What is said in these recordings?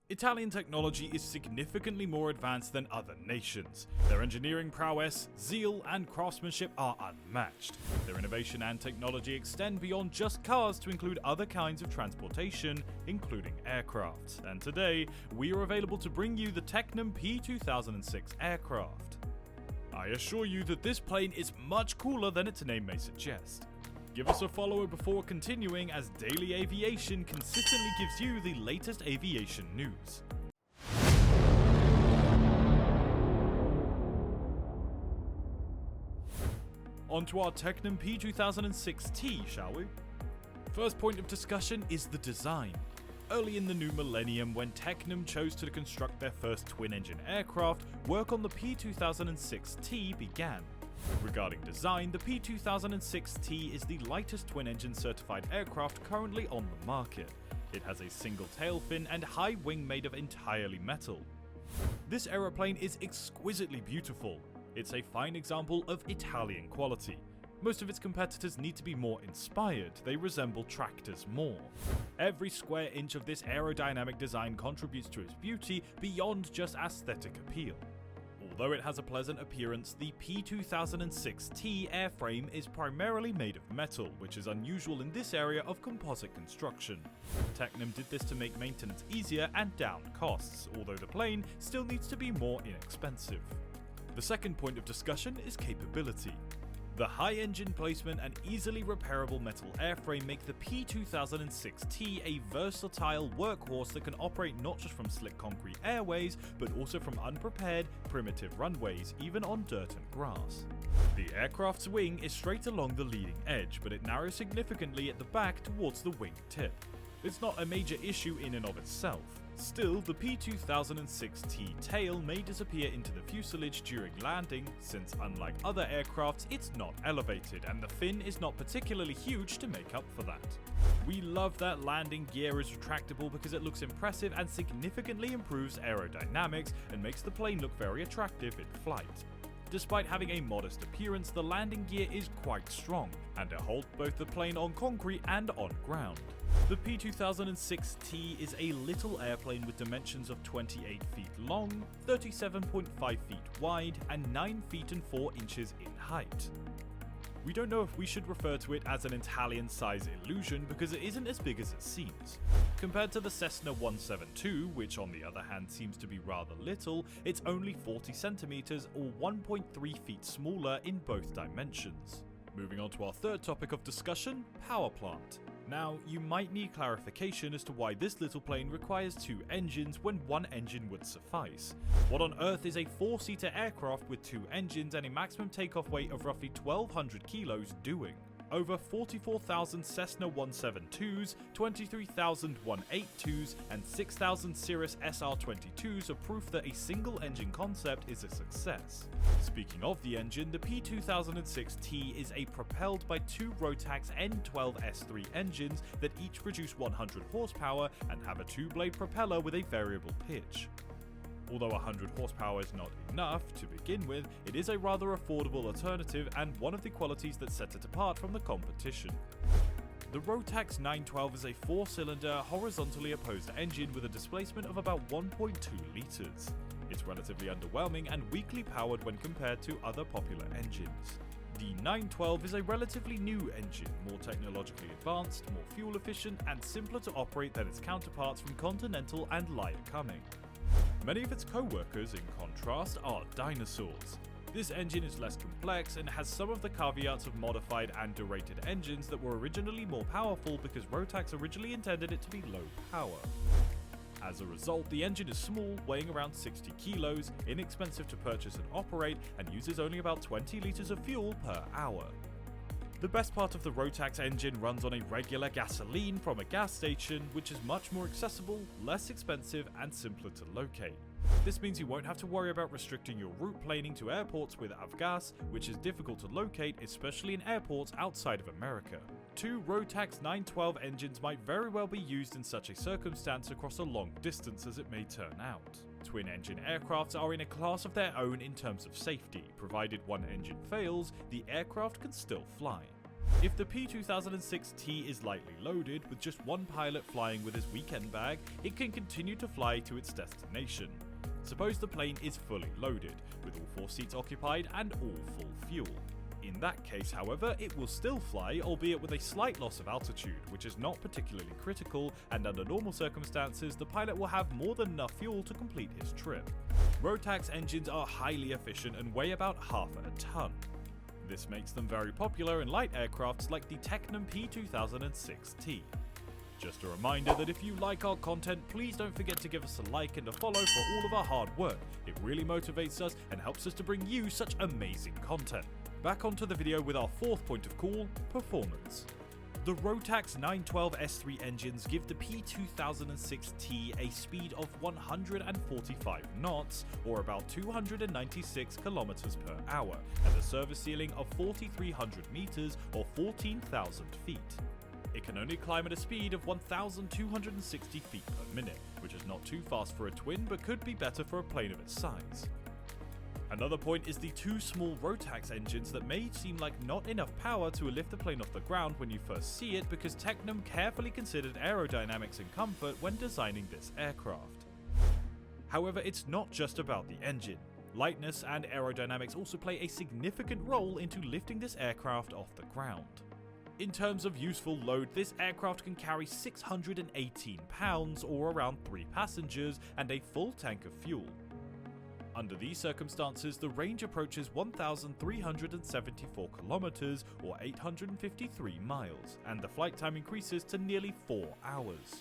Italian technology is significantly more advanced than other nations. Their engineering prowess, zeal, and craftsmanship are unmatched. Their innovation and technology extend beyond just cars to include other kinds of transportation, including aircraft. And today, we are available to bring you the TECNAM P2006 aircraft. I assure you that this plane is much cooler than its name may suggest. Give us a follow before continuing, as Daily Aviation consistently gives you the latest aviation news. On to our TECNAM P2006T, shall we? First point of discussion is the design. Early in the new millennium, when TECNAM chose to construct their first twin-engine aircraft, work on the P2006T began. Regarding design, the P2006T is the lightest twin-engine certified aircraft currently on the market. It has a single tail fin and high wing made of entirely metal. This aeroplane is exquisitely beautiful. It's a fine example of Italian quality. Most of its competitors need to be more inspired, they resemble tractors more. Every square inch of this aerodynamic design contributes to its beauty beyond just aesthetic appeal. Although it has a pleasant appearance, the P2006T airframe is primarily made of metal, which is unusual in this area of composite construction. TECNAM did this to make maintenance easier and down costs, although the plane still needs to be more inexpensive. The second point of discussion is capability. The high engine placement and easily repairable metal airframe make the P2006T a versatile workhorse that can operate not just from slick concrete airways, but also from unprepared, primitive runways, even on dirt and grass. The aircraft's wing is straight along the leading edge, but it narrows significantly at the back towards the wing tip. It's not a major issue in and of itself. Still, the P2006T tail may disappear into the fuselage during landing, since unlike other aircrafts, it's not elevated, and the fin is not particularly huge to make up for that. We love that landing gear is retractable because it looks impressive and significantly improves aerodynamics and makes the plane look very attractive in flight. Despite having a modest appearance, the landing gear is quite strong, and it holds both the plane on concrete and on ground. The P2006T is a little airplane with dimensions of 28 feet long, 37.5 feet wide, and 9 feet and 4 inches in height. We don't know if we should refer to it as an Italian size illusion because it isn't as big as it seems. Compared to the Cessna 172, which on the other hand seems to be rather little, it's only 40 centimeters or 1.3 feet smaller in both dimensions. Moving on to our third topic of discussion, power plant. Now, you might need clarification as to why this little plane requires two engines when one engine would suffice. What on earth is a 4-seater aircraft with two engines and a maximum takeoff weight of roughly 1,200 kilos doing? Over 44,000 Cessna 172s, 23,000 182s, and 6,000 Cirrus SR22s are proof that a single-engine concept is a success. Speaking of the engine, the P2006T is propelled by two Rotax N12S3 engines that each produce 100 horsepower and have a two-blade propeller with a variable pitch. Although 100 horsepower is not enough to begin with, it is a rather affordable alternative and one of the qualities that set it apart from the competition. The Rotax 912 is a 4-cylinder, horizontally opposed engine with a displacement of about 1.2 litres. It's relatively underwhelming and weakly powered when compared to other popular engines. The 912 is a relatively new engine, more technologically advanced, more fuel efficient, and simpler to operate than its counterparts from Continental and Lycoming. Many of its co-workers, in contrast, are dinosaurs. This engine is less complex and has some of the caveats of modified and derated engines that were originally more powerful because Rotax originally intended it to be low power. As a result, the engine is small, weighing around 60 kilos, inexpensive to purchase and operate, and uses only about 20 litres of fuel per hour. The best part of the Rotax engine runs on a regular gasoline from a gas station, which is much more accessible, less expensive, and simpler to locate. This means you won't have to worry about restricting your route planing to airports with avgas, which is difficult to locate, especially in airports outside of America. Two Rotax 912 engines might very well be used in such a circumstance across a long distance, as it may turn out. Twin-engine aircrafts are in a class of their own in terms of safety. Provided one engine fails, the aircraft can still fly. If the P2006T is lightly loaded with just one pilot flying with his weekend bag, it can continue to fly to its destination. Suppose the plane is fully loaded, with all 4 seats occupied and all full fuel. In that case, however, it will still fly, albeit with a slight loss of altitude, which is not particularly critical, and under normal circumstances, the pilot will have more than enough fuel to complete his trip. Rotax engines are highly efficient and weigh about half a ton. This makes them very popular in light aircrafts like the TECNAM P2006T. Just a reminder that if you like our content, please don't forget to give us a like and a follow for all of our hard work. It really motivates us and helps us to bring you such amazing content. Back onto the video with our 4th point of call, performance. The Rotax 912S3 engines give the P2006T a speed of 145 knots, or about 296 km per hour, and a service ceiling of 4,300 meters or 14,000 feet. It can only climb at a speed of 1,260 feet per minute, which is not too fast for a twin but could be better for a plane of its size. Another point is the 2 small Rotax engines that may seem like not enough power to lift the plane off the ground when you first see it, because TECNAM carefully considered aerodynamics and comfort when designing this aircraft. However, it's not just about the engine. Lightness and aerodynamics also play a significant role into lifting this aircraft off the ground. In terms of useful load, this aircraft can carry 618 pounds, or around 3 passengers, and a full tank of fuel. Under these circumstances, the range approaches 1,374 kilometers or 853 miles, and the flight time increases to nearly 4 hours.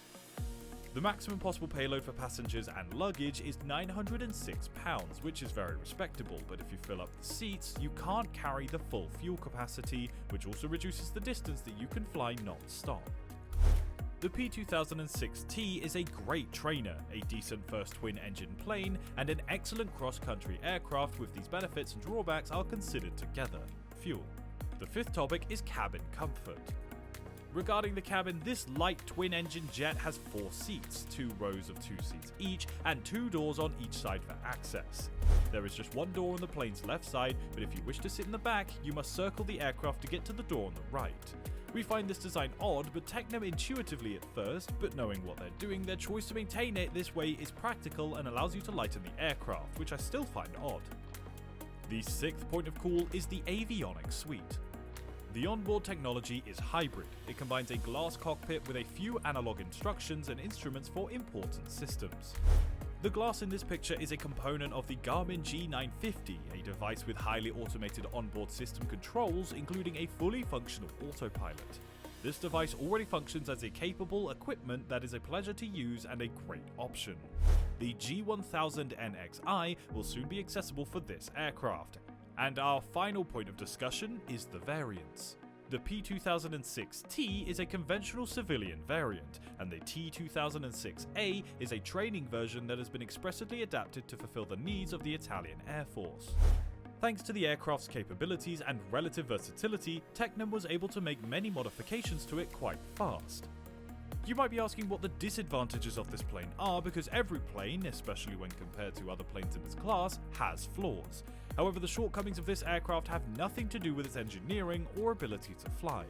The maximum possible payload for passengers and luggage is 906 pounds, which is very respectable, but if you fill up the seats, you can't carry the full fuel capacity, which also reduces the distance that you can fly non-stop. The P2006T is a great trainer, a decent first twin-engine plane, and an excellent cross-country aircraft. With these benefits and drawbacks are considered together. Fuel. The 5th topic is cabin comfort. Regarding the cabin, this light twin-engine jet has 4 seats, 2 rows of 2 seats each, and 2 doors on each side for access. There is just 1 door on the plane's left side, but if you wish to sit in the back, you must circle the aircraft to get to the door on the right. We find this design odd, but TECNAM intuitively at first, but knowing what they're doing, their choice to maintain it this way is practical and allows you to lighten the aircraft, which I still find odd. The 6th point of call is the avionics suite. The onboard technology is hybrid. It combines a glass cockpit with a few analog instructions and instruments for important systems. The glass in this picture is a component of the Garmin G950, a device with highly automated onboard system controls, including a fully functional autopilot. This device already functions as a capable equipment that is a pleasure to use and a great option. The G1000NXi will soon be accessible for this aircraft. And our final point of discussion is the variants. The P2006T is a conventional civilian variant, and the T2006A is a training version that has been expressly adapted to fulfill the needs of the Italian Air Force. Thanks to the aircraft's capabilities and relative versatility, TECNAM was able to make many modifications to it quite fast. You might be asking what the disadvantages of this plane are, because every plane, especially when compared to other planes in its class, has flaws. However, the shortcomings of this aircraft have nothing to do with its engineering or ability to fly.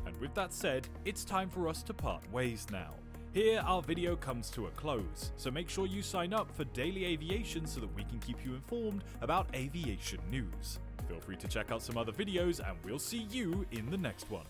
And with that said, it's time for us to part ways now. Here, our video comes to a close, so make sure you sign up for daily aviation so that we can keep you informed about aviation news. Feel free to check out some other videos, and we'll see you in the next one.